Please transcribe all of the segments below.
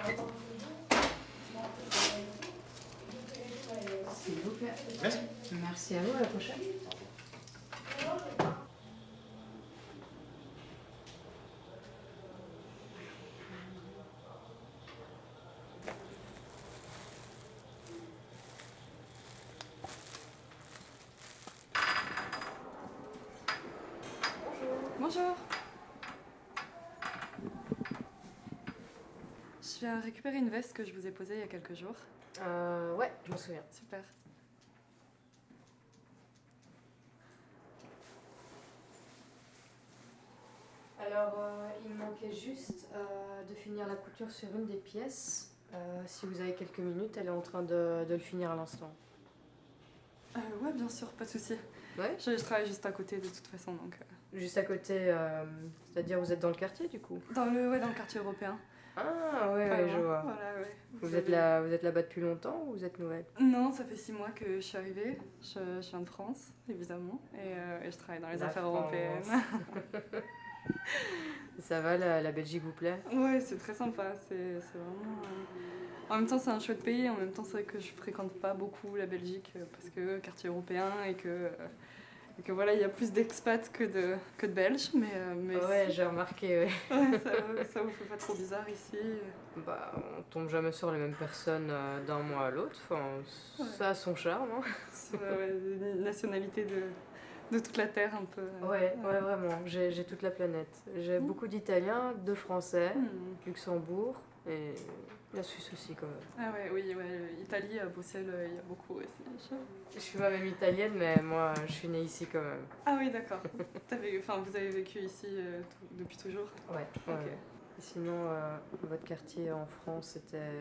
S'il vous plaît. Merci. Merci à vous, à la prochaine. Bonjour. Je viens récupérer une veste que je vous ai posée il y a quelques jours. Ouais, je me souviens. Super. Alors, il me manquait juste de finir la couture sur une des pièces. Si vous avez quelques minutes, elle est en train de le finir à l'instant. Ouais, bien sûr, pas de souci. Ouais. Je travaille juste à côté de toute façon, donc. Juste à côté, c'est-à-dire vous êtes dans le quartier du coup? Dans le quartier européen. Ah ouais, Pas ouais, loin. je vois. Voilà, ouais. Vous êtes là-bas depuis longtemps ou vous êtes nouvelle? Non, ça fait 6 mois que je suis arrivée. Je viens de France, évidemment, et je travaille dans les La affaires France. européennes. Ça va, la Belgique vous plaît? Ouais, c'est très sympa. C'est vraiment. En même temps, c'est un chouette pays. En même temps, c'est vrai que je fréquente pas beaucoup la Belgique parce que quartier européen et que voilà, il y a plus d'expats que de Belges. Mais Ouais, j'ai remarqué, ouais. ouais, ça vous fait pas trop bizarre ici. Bah, on tombe jamais sur les mêmes personnes d'un mois à l'autre. Enfin, ça a son charme, hein. C'est une nationalité de toute la Terre un peu. Ouais, vraiment. J'ai toute la planète. J'ai beaucoup d'Italiens, de Français, Luxembourg et la Suisse aussi quand même. Ah ouais, oui, ouais. Italie, à Bruxelles, il y a beaucoup aussi. Je suis pas même italienne, mais moi, je suis née ici quand même. Ah oui, d'accord. Vous avez vécu ici depuis toujours? Ouais. Ok. Ouais. Et sinon, votre quartier en France, c'était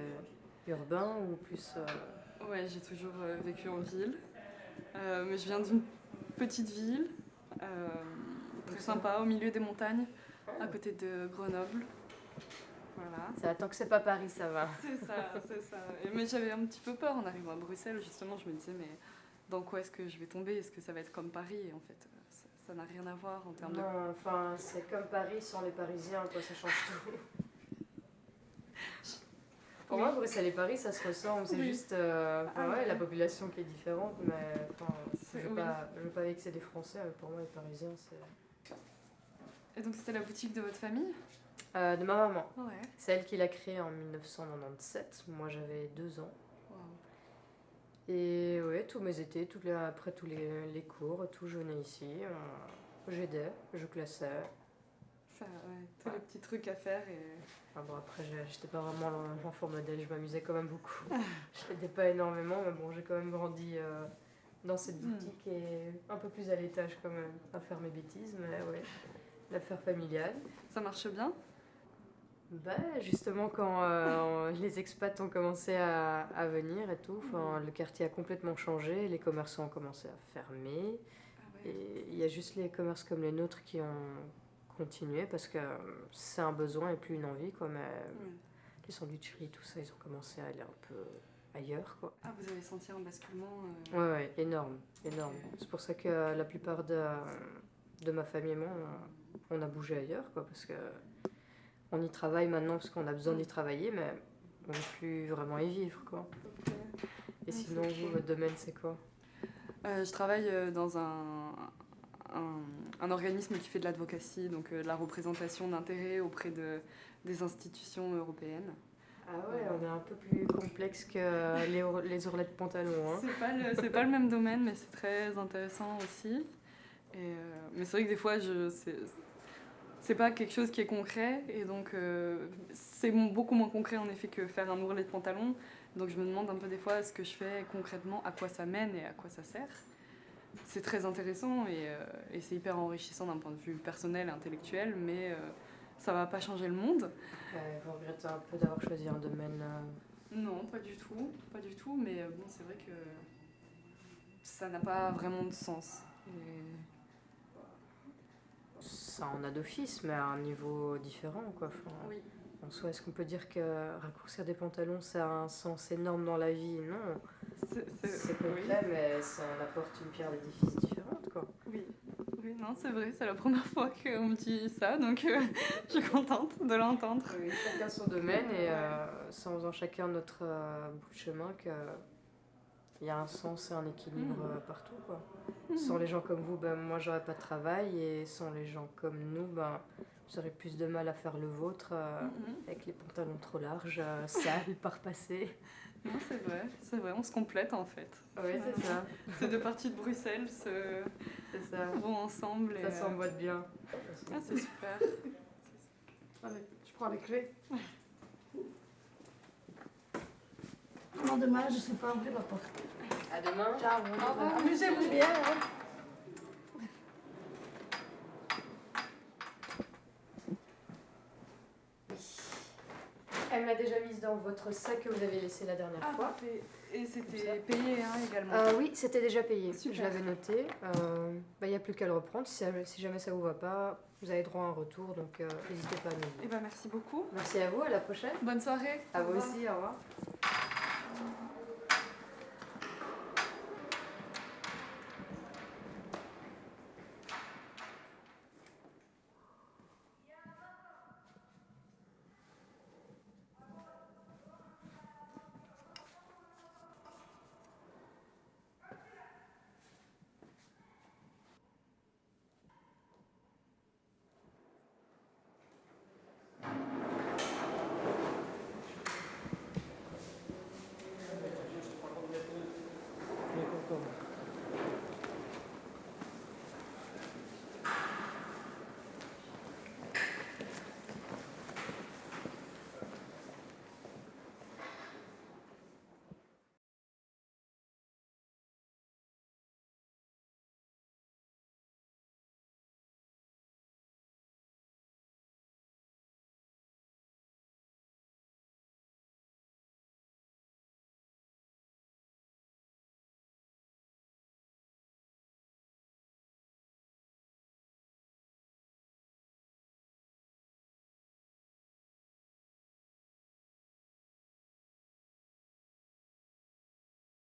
urbain ou plus... Ouais, j'ai toujours vécu en ville. Mais je viens d'une petite ville, très sympa, au milieu des montagnes, à côté de Grenoble. Voilà. Ça, tant que c'est pas Paris, ça va. C'est ça, c'est ça. Mais j'avais un petit peu peur en arrivant à Bruxelles, justement, je me disais, mais dans quoi est-ce que je vais tomber? Est-ce que ça va être comme Paris? Et en fait, ça n'a rien à voir en termes de... Non, enfin, c'est comme Paris sans les Parisiens, quoi, ça change tout. Pour moi, Bruxelles et Paris, ça se ressemble, c'est juste ouais, la population qui est différente, mais enfin, je veux pas vexer les Français, pour moi, les Parisiens, c'est... Et donc, c'était la boutique de votre famille? De ma maman. Ouais. C'est elle qui l'a créée en 1997, moi j'avais 2 ans. Wow. Et ouais, tous mes étés, après tous les cours, tout, je venais ici, j'aidais, je classais. Ça, ouais, tous les petits trucs à faire et... Ah bon, après, j'étais pas vraiment l'enfant modèle, je m'amusais quand même beaucoup. Je l'aidais pas énormément, mais bon, j'ai quand même grandi dans cette boutique et un peu plus à l'étage quand même, à faire mes bêtises, mais ouais, l'affaire familiale. Ça marche bien? Bah, justement, quand les expats ont commencé à venir et tout, le quartier a complètement changé, les commerçants ont commencé à fermer. Ah ouais. Et il y a juste les commerces comme les nôtres qui ont continué parce que c'est un besoin et plus une envie, quoi. Mais les sandwicheries, tout ça, ils ont commencé à aller un peu ailleurs, quoi. Ah, vous avez senti un basculement Ouais, énorme, énorme. C'est pour ça que la plupart de ma famille et moi, on a bougé ailleurs, quoi, parce que on y travaille maintenant parce qu'on a besoin d'y travailler, mais on ne peut plus vraiment y vivre, quoi. Okay. Et sinon, vous, votre domaine, c'est quoi? Je travaille dans un organisme qui fait de l'advocacy, donc la représentation d'intérêts auprès des institutions européennes. Ah ouais, on est un peu plus complexe que les ourlets de pantalon, hein. C'est pas le même domaine, mais c'est très intéressant aussi. Mais c'est vrai que des fois, c'est pas quelque chose qui est concret, et donc c'est beaucoup moins concret en effet que faire un ourlet de pantalon. Donc je me demande un peu des fois ce que je fais concrètement, à quoi ça mène et à quoi ça sert. C'est très intéressant et c'est hyper enrichissant d'un point de vue personnel et intellectuel, mais ça va pas changer le monde. Vous regrettez un peu d'avoir choisi un domaine... Non, pas du tout, mais bon, c'est vrai que ça n'a pas vraiment de sens. Ça en a d'office, mais à un niveau différent, quoi. Enfin, Oui. en soi, est-ce qu'on peut dire que raccourcir des pantalons, ça a un sens énorme dans la vie? Non. C'est concret, mais ça en apporte une pierre d'édifice différente, quoi. Oui, Oui, non, c'est vrai, c'est la première fois qu'on me dit ça, donc je suis contente de l'entendre. Oui, chacun son domaine et c'est en faisant chacun notre bout de chemin qu'il y a un sens et un équilibre partout, quoi. Sans les gens comme vous, ben, moi j'aurais pas de travail et sans les gens comme nous, ben, j'aurais plus de mal à faire le vôtre avec les pantalons trop larges, sales, pas repassés. Non, c'est vrai, on se complète en fait. Oui, c'est ça. Ces deux parties de Bruxelles C'est ça. vont ensemble. Ça s'emboîte bien. Ah, c'est super. Allez, je prends les clés. Non, demain, je ne sais pas ouvrir la porte. À demain. Ciao, Au revoir. amusez-vous bien. Hein. Elle me l'a déjà mise dans votre sac que vous avez laissé la dernière fois. Parfait. Et c'était payé également. Oui, c'était déjà payé. Super. Je l'avais noté. Il n'y a plus qu'à le reprendre. Si jamais ça vous va pas, vous avez droit à un retour, donc n'hésitez pas à nous le dire. Eh ben, merci beaucoup. Merci à vous, à la prochaine. Bonne soirée. À Au vous revoir. aussi, au revoir.